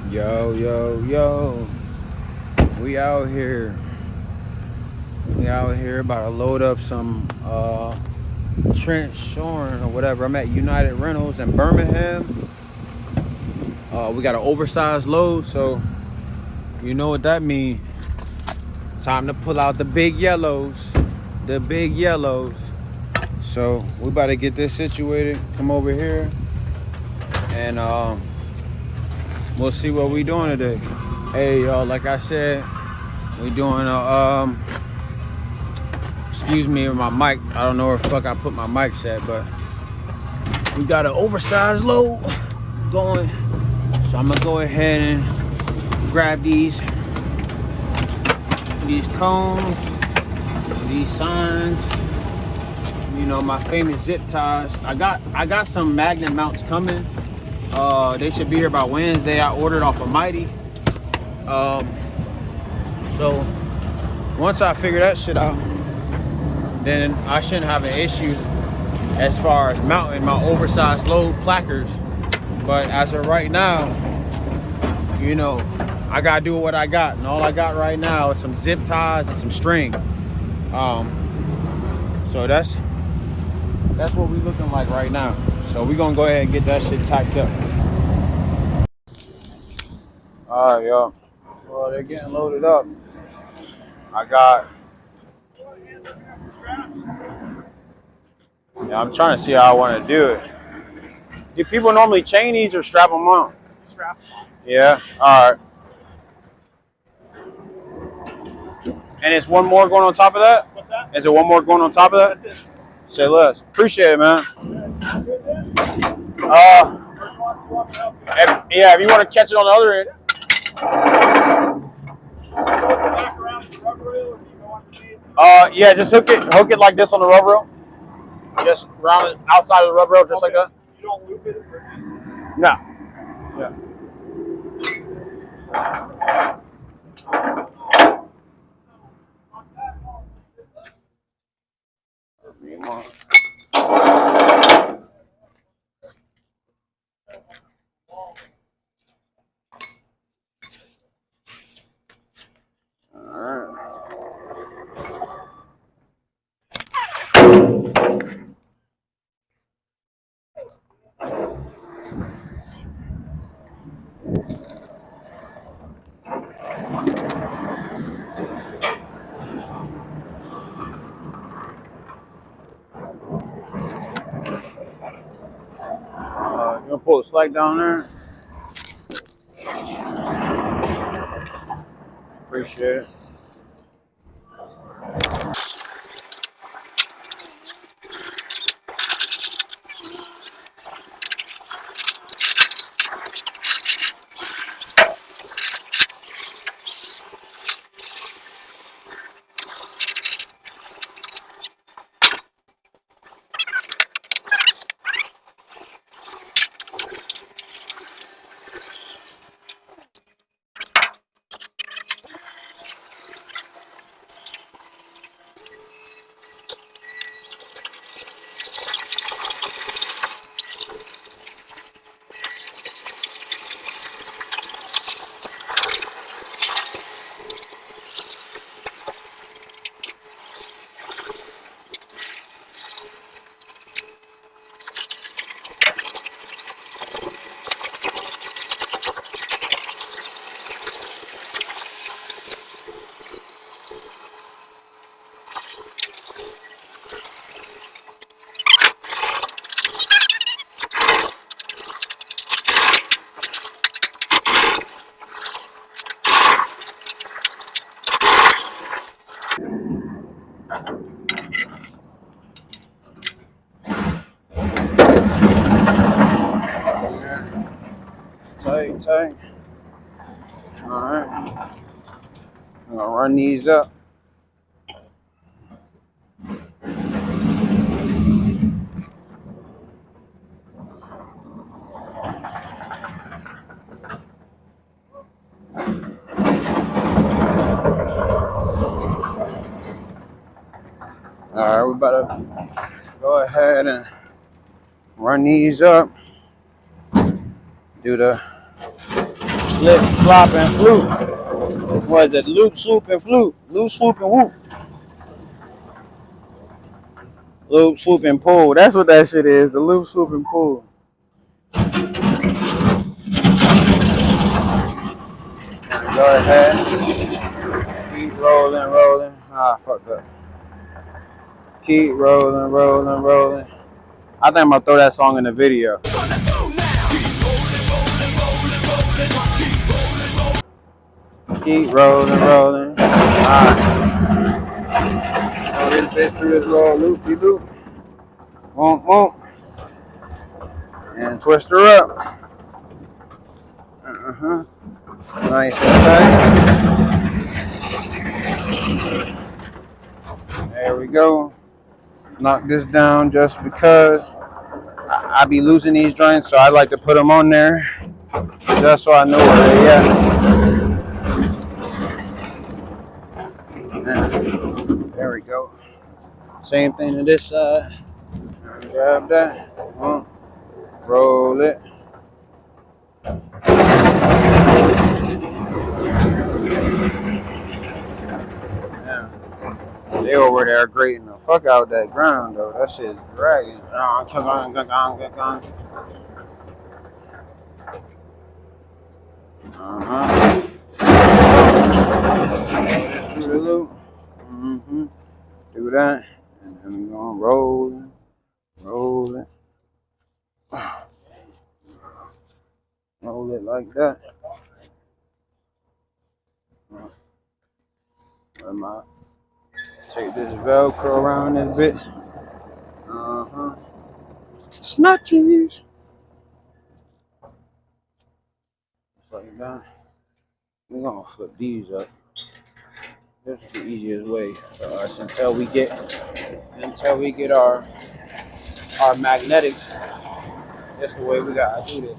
Yo, yo, yo. We out here. We out here about to load up some trench shoring or whatever. I'm at United Rentals in Birmingham. We got an oversized load, so you know what that means. Time to pull out the big yellows. The big yellows. So we about to get this situated. Come over here. And we'll see what we doing today. Hey, y'all, like I said, we doing a excuse me with my mic. I don't know where the fuck I put my mic set, but we got an oversized load going. So I'm gonna go ahead and grab these cones, these signs, you know, my famous zip ties. I got some magnet mounts coming. They should be here by Wednesday. I ordered off of Mighty. So once I figure that shit out, then I shouldn't have an issue as far as mounting my oversized load placards. But as of right now, you know, I gotta do what I got, and all I got right now is some zip ties and some string. So that's what we looking like right now. So we gonna go ahead and get that shit tacked up. All right, y'all. So they're getting loaded up. Yeah, I'm trying to see how I want to do it. Do people normally chain these or strap them on? Strap. Yeah. All right. And is one more going on top of that? What's that? Is there one more going on top of that? That's it. Say less. Appreciate it, man. If you want to catch it on the other end. Yeah, just hook it like this on the rubber rail. Just round it outside of the rubber rail, just like that. You don't loop it? No. Yeah. You gonna pull the slack down there? Appreciate it. Tight. All right. I'm gonna run these up. All right, we about to go ahead and run these up. Do the Flip, flop, and flute. What is it? Loop, swoop, and flute. Loop, swoop, and whoop. Loop, swoop, and pull. That's what that shit is. The loop, swoop, and pull. Go ahead. Keep rolling, rolling. Ah, fucked up. Keep rolling, rolling, rolling. I think I'm gonna throw that song in the video. Keep rolling, rolling. Alright. Now this bitch through this little loopy loop. Womp womp. And twist her up. Uh-huh. Nice and tight. There we go. Knock this down just because I be losing these joints, so I like to put them on there just so I know where they at. There we go. Same thing to this side. Grab that. Roll it. Yeah. They over there grating the fuck out that ground though. That shit's dragging. Uh-huh. Just do the loop. Do that. And then we're gonna roll it. Roll it. Roll it like that. Take this Velcro around this bit. Snatches. Just like that. We're gonna flip these up. This is the easiest way for us until we get our magnetics. That's the way we gotta do this.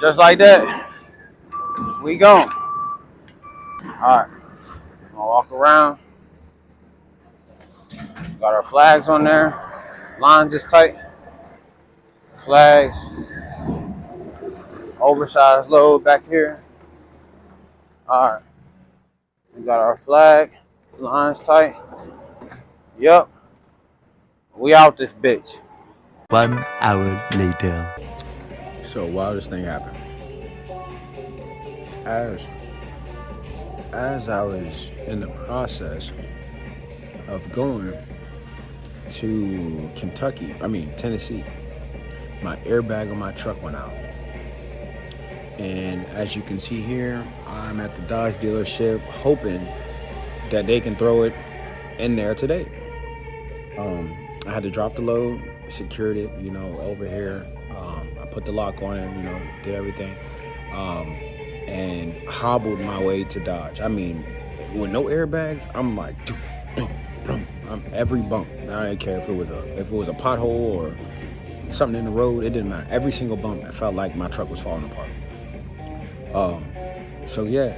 Just like that, we gone. Alright, gonna walk around. Got our flags on there. Lines is tight. Flags. Oversized load back here. Alright. We got our flag. Lines tight. Yup. We out this bitch. 1 hour later. So while this thing happened, as I was in the process of going to Tennessee, my airbag on my truck went out. And as you can see here, I'm at the Dodge dealership hoping that they can throw it in there today. I had to drop the load, secured it, over here. I put the lock on it, did everything. And hobbled my way to Dodge. I mean, with no airbags, I'm like, I'm every bump. I didn't care if it was a pothole or something in the road. It didn't matter. Every single bump, it felt like my truck was falling apart. So yeah,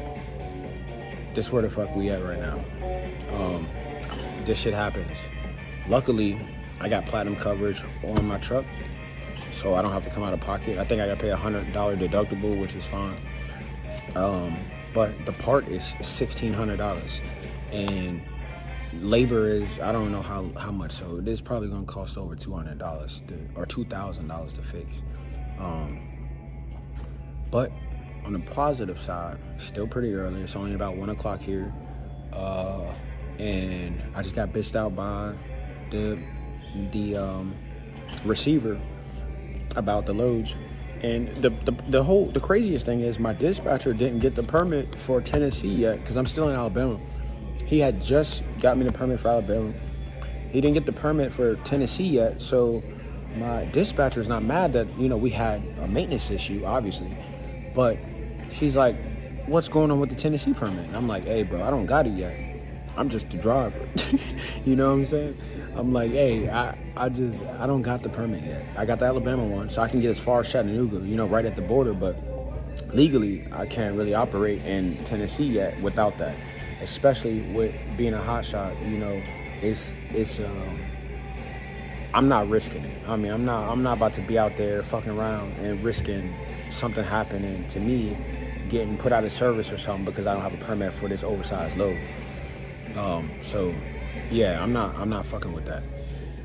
this is where the fuck we at right now. This shit happens. Luckily, I got platinum coverage on my truck, so I don't have to come out of pocket. I think I gotta pay $100 deductible, which is fine. But the part is $1,600, and labor is, I don't know how much, so it is probably gonna cost over $200 or $2,000 to fix. But on the positive side, still pretty early. It's only about 1 o'clock here, and I just got bitched out by the receiver about the loads, And the craziest thing is my dispatcher didn't get the permit for Tennessee yet because I'm still in Alabama. He had just got me the permit for Alabama. He didn't get the permit for Tennessee yet, so my dispatcher's not mad that, we had a maintenance issue, obviously. But she's like, what's going on with the Tennessee permit? And I'm like, hey, bro, I don't got it yet. I'm just the driver. You know what I'm saying? I'm like, hey, I don't got the permit yet. I got the Alabama one, so I can get as far as Chattanooga, right at the border. But legally, I can't really operate in Tennessee yet without that. Especially with being a hotshot, I'm not risking it. I mean, I'm not about to be out there fucking around and risking something happening to me, getting put out of service or something because I don't have a permit for this oversized load. So yeah, I'm not fucking with that.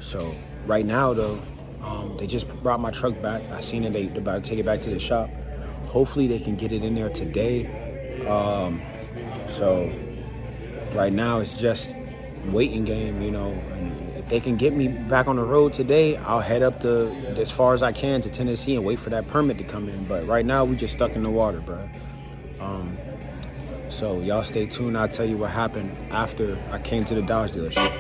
So right now though, they just brought my truck back. I seen it. They're about to take it back to the shop. Hopefully they can get it in there today. So right now it's just waiting game, and if they can get me back on the road today, I'll head up as far as I can to Tennessee and wait for that permit to come in. But right now we just stuck in the water, bro. So y'all stay tuned. I'll tell you what happened after I came to the Dodge dealership.